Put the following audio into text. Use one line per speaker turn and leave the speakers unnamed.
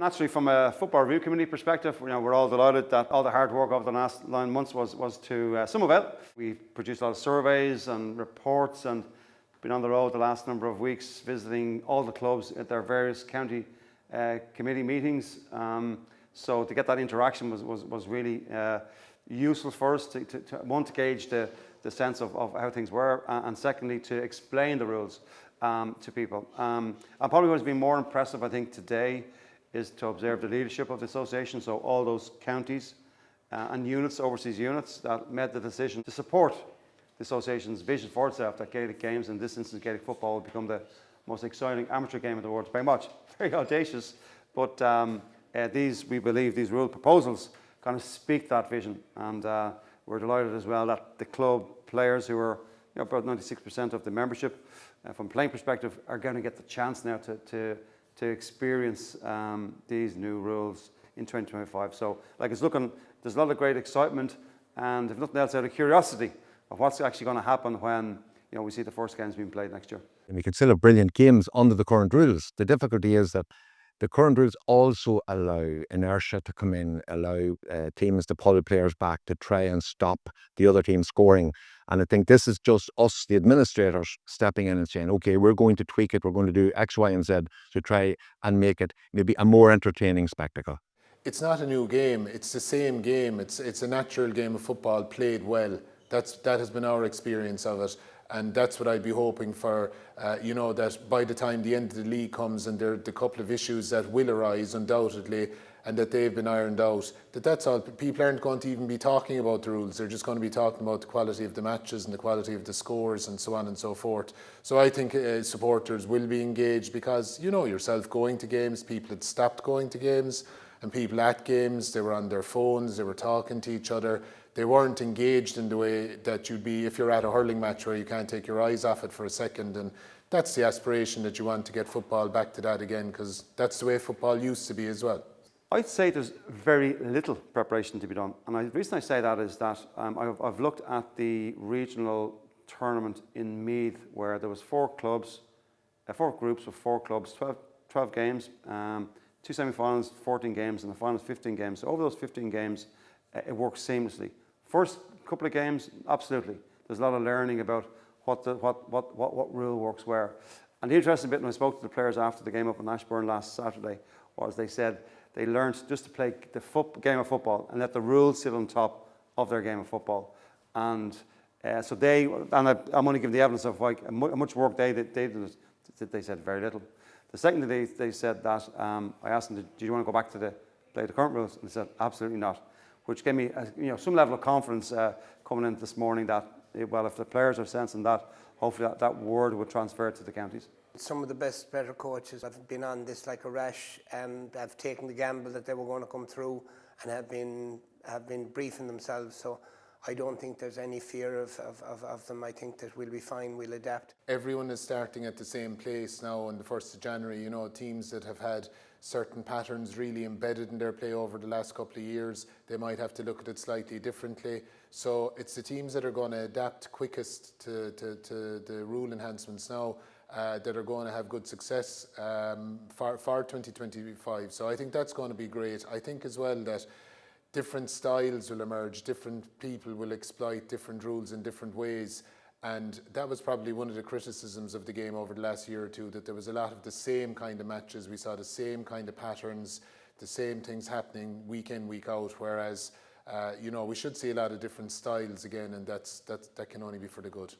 Naturally, from a football review committee perspective, we're all delighted that all the hard work over the last 9 months was to some avail. We produced a lot of surveys and reports and been on the road the last number of weeks visiting all the clubs at their various county committee meetings. So to get that interaction was really useful for us to gauge the sense of how things were, and secondly to explain the rules to people. And probably what's been more impressive, I think, today is to observe the leadership of the association. So all those counties and units, overseas units, that made the decision to support the association's vision for itself, that Gaelic games, in this instance Gaelic football, will become the most exciting amateur game in the world. Very much, very audacious, but we believe these rule proposals kind of speak that vision, and we're delighted as well that the club players, who are about 96% of the membership, from a playing perspective, are going to get the chance now to experience these new rules in 2025. So there's a lot of great excitement, and if nothing else, out of curiosity of what's actually going to happen when we see the first games being played next year.
And we could still have brilliant games under the current rules. The difficulty is that the current rules also allow inertia to come in, allow teams to pull players back to try and stop the other team scoring. And I think this is just us, the administrators, stepping in and saying, okay, we're going to tweak it, we're going to do X, Y, and Z to try and make it maybe a more entertaining spectacle.
It's not a new game, it's the same game. It's a natural game of football played well. That has been our experience of it. And that's what I'd be hoping for, that by the time the end of the league comes and there are the couple of issues that will arise undoubtedly and that they've been ironed out, that's all. People aren't going to even be talking about the rules. They're just going to be talking about the quality of the matches and the quality of the scores and so on and so forth. So I think supporters will be engaged because, yourself, going to games, people had stopped going to games, and people at games, they were on their phones, they were talking to each other. They weren't engaged in the way that you'd be if you're at a hurling match where you can't take your eyes off it for a second. And that's the aspiration, that you want to get football back to that again, because that's the way football used to be as well.
I'd say there's very little preparation to be done. And the reason I say that is that I've looked at the regional tournament in Meath, where there was 4 clubs, 4 groups of 4 clubs, 12 games, 2 semi-finals, 14 games, and the finals 15 games. So over those 15 games, it works seamlessly. First couple of games, absolutely. There's a lot of learning about what rule works where. And the interesting bit when I spoke to the players after the game up in Ashbourne last Saturday was they said they learned just to play the game of football and let the rules sit on top of their game of football. And so I'm only giving the evidence of how much work they did. They said very little. The second day they said that, I asked them, do you want to go back to play the current rules? And they said, absolutely not. Which gave me some level of confidence coming in this morning that, if the players are sensing that, hopefully that word would transfer to the counties.
Some of the better coaches have been on this like a rash and have taken the gamble that they were going to come through and have been briefing themselves. So I don't think there's any fear of them. I think that we'll be fine, we'll adapt.
Everyone is starting at the same place now on the 1st of January. Teams that have had certain patterns really embedded in their play over the last couple of years, they might have to look at it slightly differently. So it's the teams that are going to adapt quickest to the rule enhancements now that are going to have good success for 2025. So I think that's going to be great. I think as well that different styles will emerge, different people will exploit different rules in different ways. And that was probably one of the criticisms of the game over the last year or two, that there was a lot of the same kind of matches. We saw the same kind of patterns, the same things happening week in, week out, whereas, we should see a lot of different styles again, and that can only be for the good.